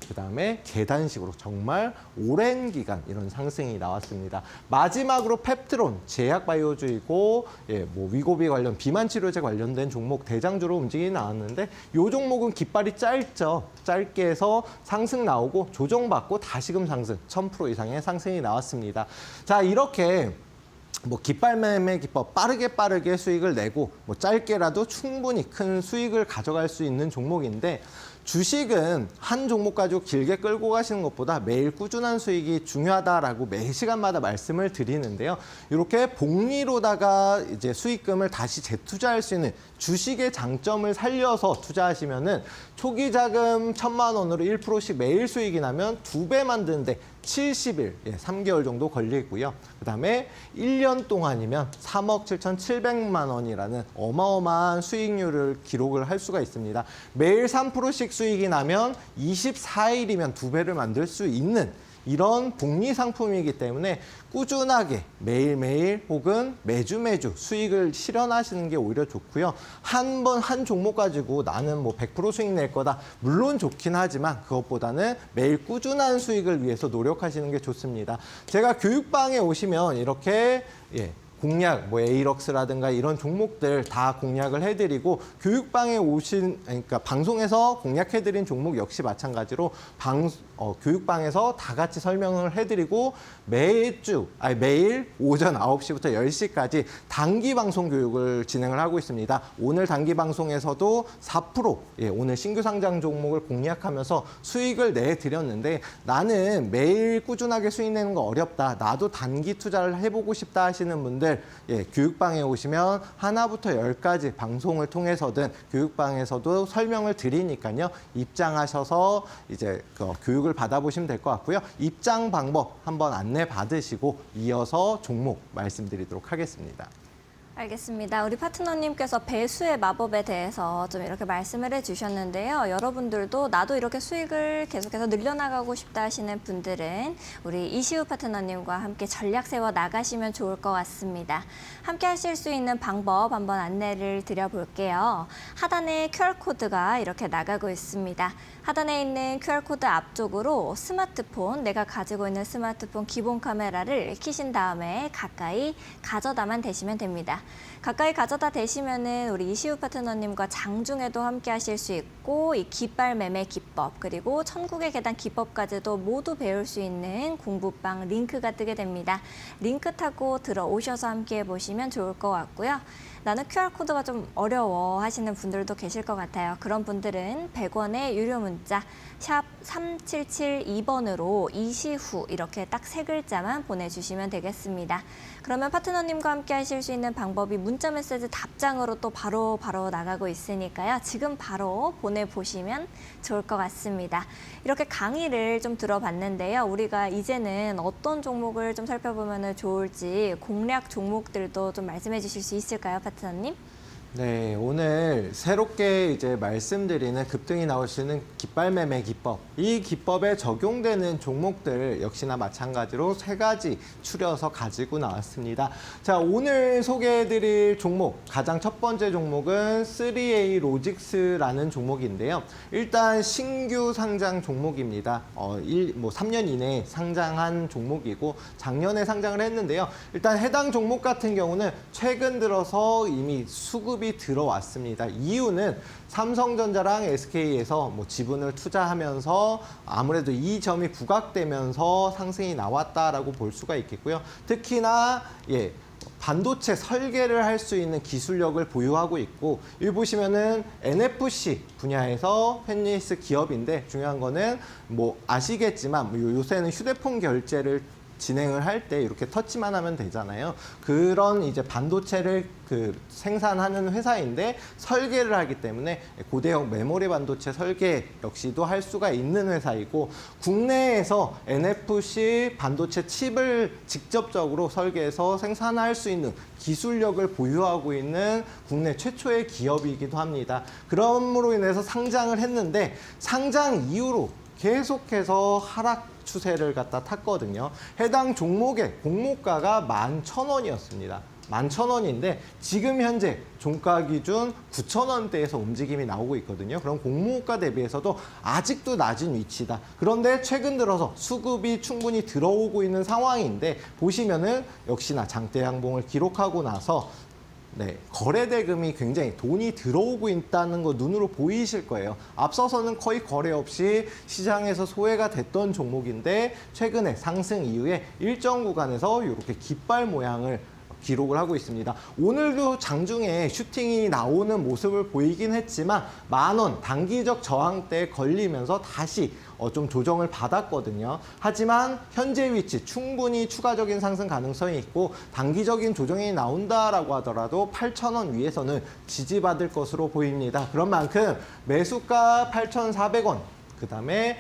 그다음에 계단식으로 정말 오랜 기간 이런 상승이 나왔습니다. 마지막으로 펩트론, 제약바이오주이고 뭐 위고비 관련 비만 치료제 관련된 종목 대장주로 움직이 나왔는데 이 종목은 깃발이 짧죠. 짧게 해서 상승 나오고 조정받고 다시금 상승 1000% 이상의 상승이 나왔습니다. 자, 이렇게 뭐 깃발 매매 기법 빠르게 수익을 내고 뭐 짧게라도 충분히 큰 수익을 가져갈 수 있는 종목인데 주식은 한 종목 가지고 길게 끌고 가시는 것보다 매일 꾸준한 수익이 중요하다라고 매 시간마다 말씀을 드리는데요. 이렇게 복리로다가 이제 수익금을 다시 재투자할 수 있는 주식의 장점을 살려서 투자하시면은 초기 자금 1,000만 원으로 1%씩 매일 수익이 나면 2배 만드는데 70일, 3개월 정도 걸리고요. 그다음에 1년 동안이면 3억 7,700만 원이라는 어마어마한 수익률을 기록을 할 수가 있습니다. 매일 3%씩 수익이 나면 24일이면 2배를 만들 수 있는 이런 복리 상품이기 때문에 꾸준하게 매일매일 혹은 매주 수익을 실현하시는 게 오히려 좋고요. 한 종목 가지고 나는 뭐 100% 수익 낼 거다. 물론 좋긴 하지만 그것보다는 매일 꾸준한 수익을 위해서 노력하시는 게 좋습니다. 제가 교육방에 오시면 이렇게 공략, 뭐 에이럭스라든가 이런 종목들 다 공략을 해드리고 교육방에 그러니까 방송에서 공략해드린 종목 역시 마찬가지로 교육방에서 다 같이 설명을 해드리고 매일 오전 9시부터 10시까지 단기 방송 교육을 진행을 하고 있습니다. 오늘 단기 방송에서도 4% 오늘 신규 상장 종목을 공략하면서 수익을 내드렸는데 나는 매일 꾸준하게 수익 내는 거 어렵다. 나도 단기 투자를 해보고 싶다 하시는 분들 교육방에 오시면 하나부터 10까지 방송을 통해서든 교육방에서도 설명을 드리니까요. 입장하셔서 이제 교육을 받아보시면 될 것 같고요. 입장 방법 한번 안내 받으시고 이어서 종목 말씀드리도록 하겠습니다. 알겠습니다. 우리 파트너님께서 배수의 마법에 대해서 좀 이렇게 말씀을 해주셨는데요. 여러분들도 나도 이렇게 수익을 계속해서 늘려나가고 싶다 하시는 분들은 우리 이시우 파트너님과 함께 전략 세워 나가시면 좋을 것 같습니다. 함께 하실 수 있는 방법 한번 안내를 드려볼게요. 하단에 QR코드가 이렇게 나가고 있습니다. 하단에 있는 QR코드 앞쪽으로 스마트폰, 내가 가지고 있는 스마트폰 기본 카메라를 켜신 다음에 가까이 가져다만 대시면 됩니다. 가까이 가져다 대시면은 우리 이시우 파트너님과 장중에도 함께 하실 수 있고 이 깃발 매매 기법 그리고 천국의 계단 기법까지도 모두 배울 수 있는 공부방 링크가 뜨게 됩니다. 링크 타고 들어오셔서 함께 해보시면 좋을 것 같고요. 나는 QR코드가 좀 어려워 하시는 분들도 계실 것 같아요. 그런 분들은 100원의 유료 문자 샵 3772번으로 이시후 이렇게 딱 3글자만 보내주시면 되겠습니다. 그러면 파트너님과 함께 하실 수 있는 방법이 문자 메시지 답장으로 또 바로 나가고 있으니까요. 지금 바로 보내보시면 좋을 것 같습니다. 이렇게 강의를 좀 들어봤는데요. 우리가 이제는 어떤 종목을 좀 살펴보면 좋을지 공략 종목들도 좀 말씀해 주실 수 있을까요, 파트너님? 네, 오늘 새롭게 이제 말씀드리는 급등이 나올 수 있는 깃발 매매 기법. 이 기법에 적용되는 종목들 역시나 마찬가지로 3가지 추려서 가지고 나왔습니다. 자, 오늘 소개해드릴 종목, 가장 첫 번째 종목은 3A 로직스라는 종목인데요. 일단 신규 상장 종목입니다. 3년 이내에 상장한 종목이고 작년에 상장을 했는데요. 일단 해당 종목 같은 경우는 최근 들어서 이미 수급이 들어왔습니다. 이유는 삼성전자랑 SK에서 지분을 투자하면서 아무래도 이 점이 부각되면서 상승이 나왔다라고 볼 수가 있겠고요. 특히나 반도체 설계를 할 수 있는 기술력을 보유하고 있고 여기 보시면은 NFC 분야에서 펜리스 기업인데 중요한 거는 아시겠지만 요새는 휴대폰 결제를 진행을 할 때 이렇게 터치만 하면 되잖아요. 그런 이제 반도체를 생산하는 회사인데 설계를 하기 때문에 고대형 메모리 반도체 설계 역시도 할 수가 있는 회사이고 국내에서 NFC 반도체 칩을 직접적으로 설계해서 생산할 수 있는 기술력을 보유하고 있는 국내 최초의 기업이기도 합니다. 그러므로 인해서 상장을 했는데 상장 이후로 계속해서 하락 추세를 갖다 탔거든요. 해당 종목의 공모가가 11,000원이었습니다. 11,000원인데 지금 현재 종가 기준 9,000원대에서 움직임이 나오고 있거든요. 그럼 공모가 대비해서도 아직도 낮은 위치다. 그런데 최근 들어서 수급이 충분히 들어오고 있는 상황인데 보시면은 역시나 장대 양봉을 기록하고 나서 거래 대금이 굉장히 돈이 들어오고 있다는 거 눈으로 보이실 거예요. 앞서서는 거의 거래 없이 시장에서 소외가 됐던 종목인데 최근에 상승 이후에 일정 구간에서 이렇게 깃발 모양을 기록을 하고 있습니다. 오늘도 장중에 슈팅이 나오는 모습을 보이긴 했지만 10,000원 단기적 저항대에 걸리면서 다시 좀 조정을 받았거든요. 하지만 현재 위치 충분히 추가적인 상승 가능성이 있고 단기적인 조정이 나온다라고 하더라도 8,000원 위에서는 지지받을 것으로 보입니다. 그런 만큼 매수가 8,400원 그다음에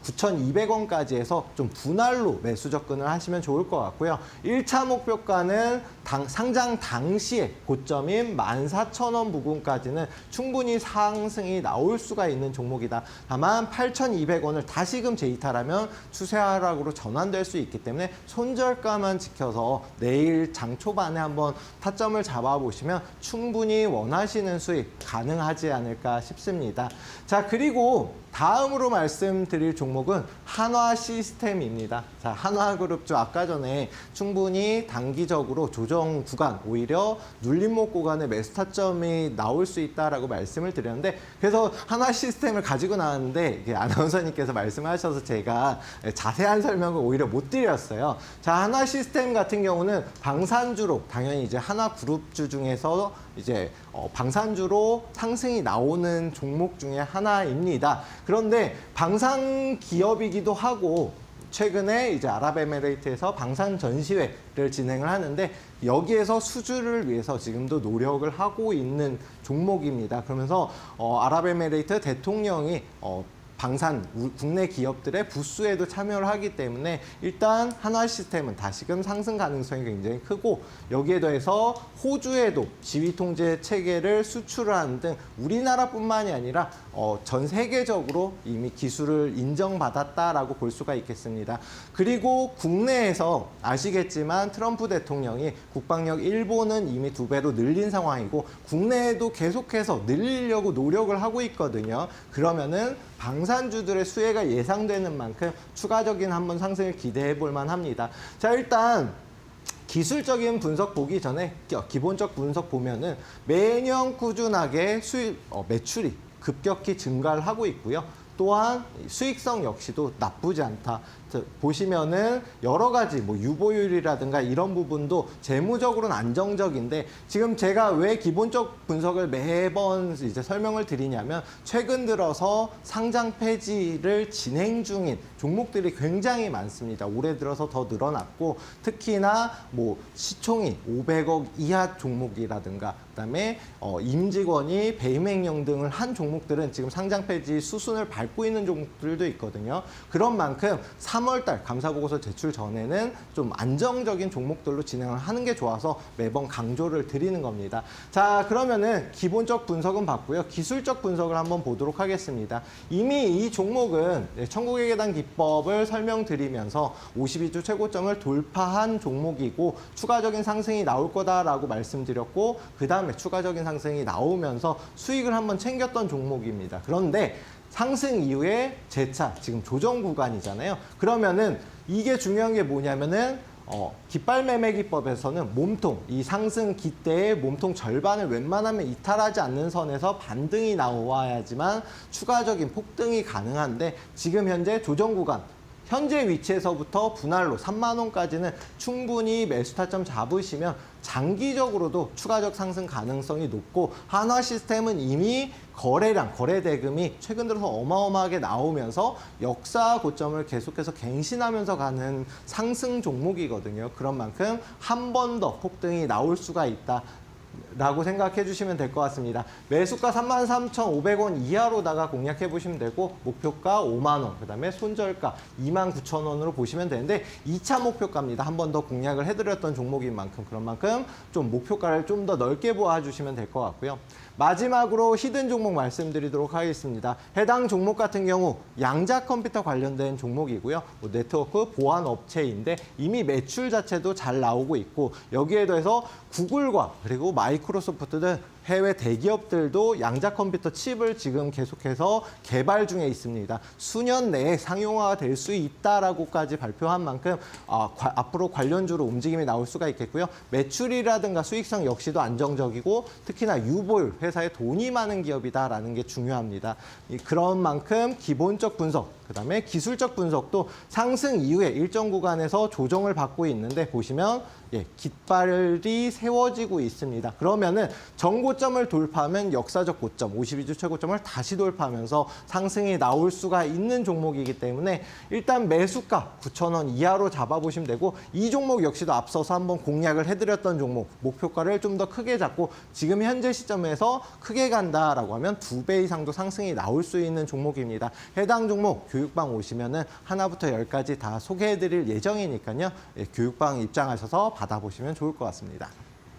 9,200원까지 해서 좀 분할로 매수 접근을 하시면 좋을 것 같고요. 1차 목표가는 상장 당시의 고점인 14,000원 부근까지는 충분히 상승이 나올 수가 있는 종목이다. 다만 8,200원을 다시금 재이탈하면 추세 하락으로 전환될 수 있기 때문에 손절가만 지켜서 내일 장 초반에 한번 타점을 잡아보시면 충분히 원하시는 수익 가능하지 않을까 싶습니다. 자, 그리고 다음으로 말씀드릴 종목은 한화 시스템입니다. 자, 한화그룹주 아까 전에 충분히 단기적으로 조정 구간, 오히려 눌림목 구간에 매수 타점이 나올 수 있다라고 말씀을 드렸는데 그래서 한화 시스템을 가지고 나왔는데 이게 아나운서님께서 말씀하셔서 제가 자세한 설명을 오히려 못 드렸어요. 자, 한화 시스템 같은 경우는 방산주로 당연히 이제 한화그룹주 중에서 이제 방산주로 상승이 나오는 종목 중에 하나입니다. 그런데 방산 기업이기도 하고 최근에 이제 아랍에미레이트에서 방산 전시회를 진행을 하는데 여기에서 수주를 위해서 지금도 노력을 하고 있는 종목입니다. 그러면서 아랍에미레이트 대통령이 방산 국내 기업들의 부스에도 참여를 하기 때문에 일단 한화 시스템은 다시금 상승 가능성이 굉장히 크고 여기에 더해서 호주에도 지휘 통제 체계를 수출을 하는 등 우리나라뿐만이 아니라 전 세계적으로 이미 기술을 인정받았다라고 볼 수가 있겠습니다. 그리고 국내에서 아시겠지만 트럼프 대통령이 국방력 일본은 이미 2배로 늘린 상황이고 국내에도 계속해서 늘리려고 노력을 하고 있거든요. 그러면은 방산주들의 수혜가 예상되는 만큼 추가적인 한번 상승을 기대해 볼 만합니다. 자, 일단 기술적인 분석 보기 전에 기본적 분석 보면은 매년 꾸준하게 매출이 급격히 증가를 하고 있고요. 또한 수익성 역시도 나쁘지 않다. 보시면은 여러 가지 뭐 유보율이라든가 이런 부분도 재무적으로는 안정적인데 지금 제가 왜 기본적 분석을 매번 이제 설명을 드리냐면 최근 들어서 상장 폐지를 진행 중인 종목들이 굉장히 많습니다. 올해 들어서 더 늘어났고 특히나 뭐 시총이 500억 이하 종목이라든가 그다음에 임직원이 배임행령 등을 한 종목들은 지금 상장 폐지 수순을 밟고 있는 종목들도 있거든요. 그런 만큼 3월달 감사보고서 제출 전에는 좀 안정적인 종목들로 진행을 하는 게 좋아서 매번 강조를 드리는 겁니다. 자, 그러면은 기본적 분석은 봤고요. 기술적 분석을 한번 보도록 하겠습니다. 이미 이 종목은 천국의 계단 기법을 설명드리면서 52주 최고점을 돌파한 종목이고 추가적인 상승이 나올 거다라고 말씀드렸고 그 다음에 추가적인 상승이 나오면서 수익을 한번 챙겼던 종목입니다. 그런데 상승 이후에 재차 지금 조정 구간이잖아요. 그러면은 이게 중요한 게 뭐냐면은 깃발 매매 기법에서는 몸통, 이 상승 기대의 몸통 절반을 웬만하면 이탈하지 않는 선에서 반등이 나와야지만 추가적인 폭등이 가능한데 지금 현재 조정 구간 현재 위치에서부터 분할로 3만 원까지는 충분히 매수 타점 잡으시면 장기적으로도 추가적 상승 가능성이 높고 한화 시스템은 이미 거래량, 거래 대금이 최근 들어서 어마어마하게 나오면서 역사 고점을 계속해서 갱신하면서 가는 상승 종목이거든요. 그런 만큼 한 번 더 폭등이 나올 수가 있다. 라고 생각해 주시면 될 것 같습니다. 매수가 33,500원 이하로다가 공략해 보시면 되고 목표가 5만 원, 그다음에 손절가 29,000원으로 보시면 되는데 2차 목표가입니다. 한 번 더 공략을 해드렸던 종목인 만큼 그런 만큼 좀 목표가를 좀 더 넓게 보아 주시면 될 것 같고요. 마지막으로 히든 종목 말씀드리도록 하겠습니다. 해당 종목 같은 경우 양자 컴퓨터 관련된 종목이고요. 네트워크 보안 업체인데 이미 매출 자체도 잘 나오고 있고 여기에 더해서 구글과 그리고 마이크로소프트 등 해외 대기업들도 양자 컴퓨터 칩을 지금 계속해서 개발 중에 있습니다. 수년 내에 상용화가 될 수 있다라고까지 발표한 만큼 앞으로 관련주로 움직임이 나올 수가 있겠고요. 매출이라든가 수익성 역시도 안정적이고 특히나 유보율, 회사에 돈이 많은 기업이다라는 게 중요합니다. 그런 만큼 기본적 분석, 그다음에 기술적 분석도 상승 이후에 일정 구간에서 조정을 받고 있는데 보시면 깃발이 세워지고 있습니다. 그러면은 전고점을 돌파하면 역사적 고점, 52주 최고점을 다시 돌파하면서 상승이 나올 수가 있는 종목이기 때문에 일단 매수가 9,000원 이하로 잡아보시면 되고 이 종목 역시도 앞서서 한번 공략을 해드렸던 종목, 목표가를 좀 더 크게 잡고 지금 현재 시점에서 크게 간다라고 하면 2배 이상도 상승이 나올 수 있는 종목입니다. 해당 종목 교육방 오시면은 하나부터 10까지 다 소개해드릴 예정이니까요. 교육방 입장하셔서 받아보시면 좋을 것 같습니다.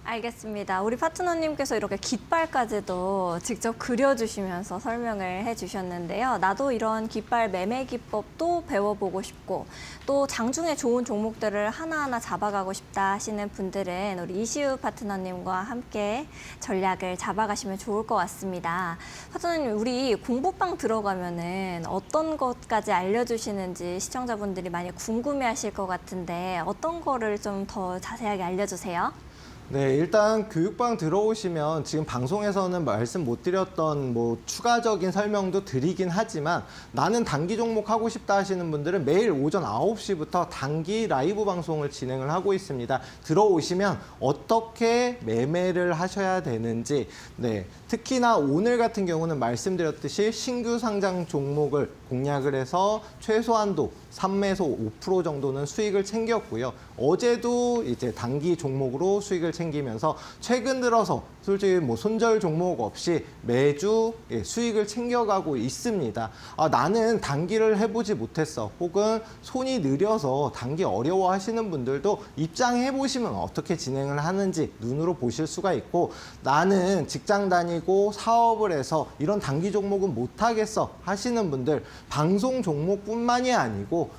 알겠습니다. 우리 파트너님께서 이렇게 깃발까지도 직접 그려주시면서 설명을 해주셨는데요. 나도 이런 깃발 매매 기법도 배워보고 싶고 또 장중에 좋은 종목들을 하나하나 잡아가고 싶다 하시는 분들은 우리 이시우 파트너님과 함께 전략을 잡아가시면 좋을 것 같습니다. 파트너님, 우리 공부방 들어가면은 어떤 것까지 알려주시는지 시청자분들이 많이 궁금해하실 것 같은데 어떤 거를 좀 더 자세하게 알려주세요. 네, 일단 교육방 들어오시면 지금 방송에서는 말씀 못 드렸던 추가적인 설명도 드리긴 하지만 나는 단기 종목 하고 싶다 하시는 분들은 매일 오전 9시부터 단기 라이브 방송을 진행을 하고 있습니다. 들어오시면 어떻게 매매를 하셔야 되는지, 특히나 오늘 같은 경우는 말씀드렸듯이 신규 상장 종목을 공략을 해서 최소한도 3에서 5% 정도는 수익을 챙겼고요. 어제도 이제 단기 종목으로 수익을 챙기면서 최근 들어서 솔직히 손절 종목 없이 매주 수익을 챙겨가고 있습니다. 나는 단기를 해보지 못했어. 혹은 손이 느려서 단기 어려워 하시는 분들도 입장해 보시면 어떻게 진행을 하는지 눈으로 보실 수가 있고 나는 직장 다니고 사업을 해서 이런 단기 종목은 못하겠어 하시는 분들 방송 종목뿐만이 아니고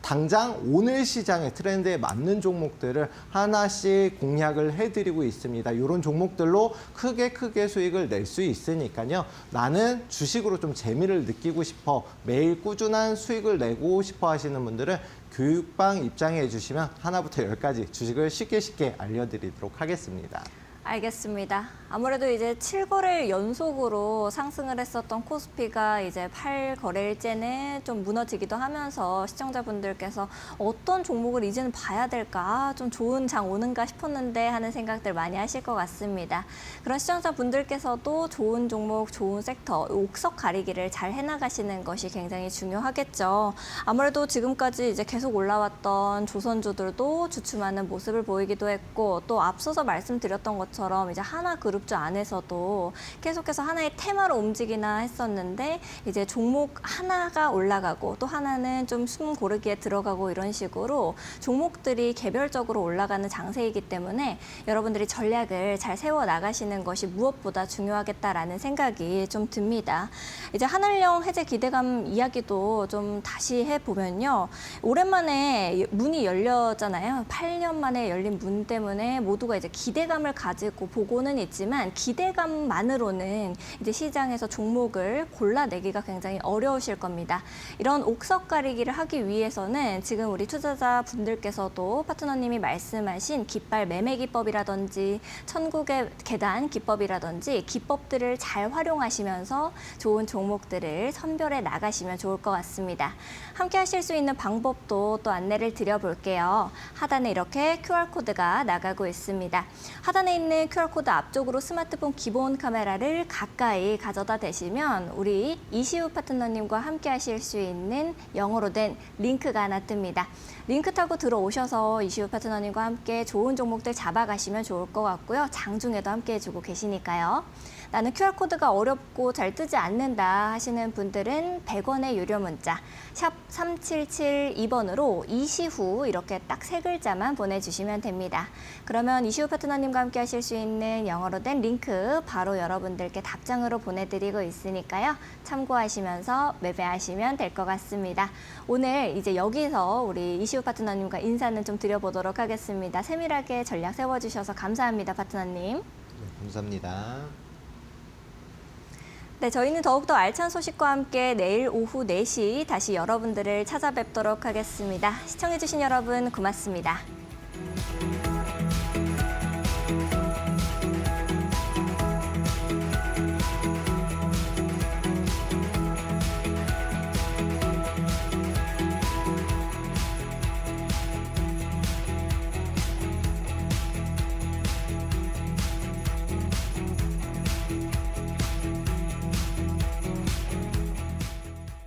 당장 오늘 시장의 트렌드에 맞는 종목들을 하나씩 공략을 해드리고 있습니다. 이런 종목들로 크게 수익을 낼 수 있으니까요. 나는 주식으로 좀 재미를 느끼고 싶어, 매일 꾸준한 수익을 내고 싶어 하시는 분들은 교육방 입장해 주시면 하나부터 10까지 주식을 쉽게 알려드리도록 하겠습니다. 알겠습니다. 아무래도 이제 7거래일 연속으로 상승을 했었던 코스피가 이제 8거래일째는 좀 무너지기도 하면서 시청자분들께서 어떤 종목을 이제는 봐야 될까, 좀 좋은 장 오는가 싶었는데 하는 생각들 많이 하실 것 같습니다. 그런 시청자분들께서도 좋은 종목, 좋은 섹터, 옥석 가리기를 잘 해나가시는 것이 굉장히 중요하겠죠. 아무래도 지금까지 이제 계속 올라왔던 조선주들도 주춤하는 모습을 보이기도 했고 또 앞서서 말씀드렸던 것처럼 이제 하나 그룹주 안에서도 계속해서 하나의 테마로 움직이나 했었는데 이제 종목 하나가 올라가고 또 하나는 좀 숨 고르기에 들어가고 이런 식으로 종목들이 개별적으로 올라가는 장세이기 때문에 여러분들이 전략을 잘 세워 나가시는 것이 무엇보다 중요하겠다라는 생각이 좀 듭니다. 이제 한일령 해제 기대감 이야기도 좀 다시 해보면요. 오랜만에 문이 열렸잖아요. 8년 만에 열린 문 때문에 모두가 이제 기대감을 가지고 보고는 있지만 기대감만으로는 이제 시장에서 종목을 골라내기가 굉장히 어려우실 겁니다. 이런 옥석 가리기를 하기 위해서는 지금 우리 투자자분들께서도 파트너님이 말씀하신 깃발 매매 기법이라든지 천국의 계단 기법이라든지 기법들을 잘 활용하시면서 좋은 종목들을 선별해 나가시면 좋을 것 같습니다. 함께 하실 수 있는 방법도 또 안내를 드려볼게요. 하단에 이렇게 QR코드가 나가고 있습니다. 하단에 있는 QR코드 앞쪽으로 스마트폰 기본 카메라를 가까이 가져다 대시면 우리 이시우 파트너님과 함께 하실 수 있는 영어로 된 링크가 하나 뜹니다. 링크 타고 들어오셔서 이시우 파트너님과 함께 좋은 종목들 잡아가시면 좋을 것 같고요. 장중에도 함께 해주고 계시니까요. 나는 QR코드가 어렵고 잘 뜨지 않는다 하시는 분들은 100원의 유료 문자 샵 3772번으로 이시후 이렇게 딱 3글자만 보내주시면 됩니다. 그러면 이시후 파트너님과 함께 하실 수 있는 영어로 된 링크 바로 여러분들께 답장으로 보내드리고 있으니까요. 참고하시면서 매매하시면 될 것 같습니다. 오늘 이제 여기서 우리 이시후 파트너님과 인사는 좀 드려보도록 하겠습니다. 세밀하게 전략 세워주셔서 감사합니다, 파트너님. 네, 감사합니다. 네, 저희는 더욱더 알찬 소식과 함께 내일 오후 4시 다시 여러분들을 찾아뵙도록 하겠습니다. 시청해주신 여러분 고맙습니다.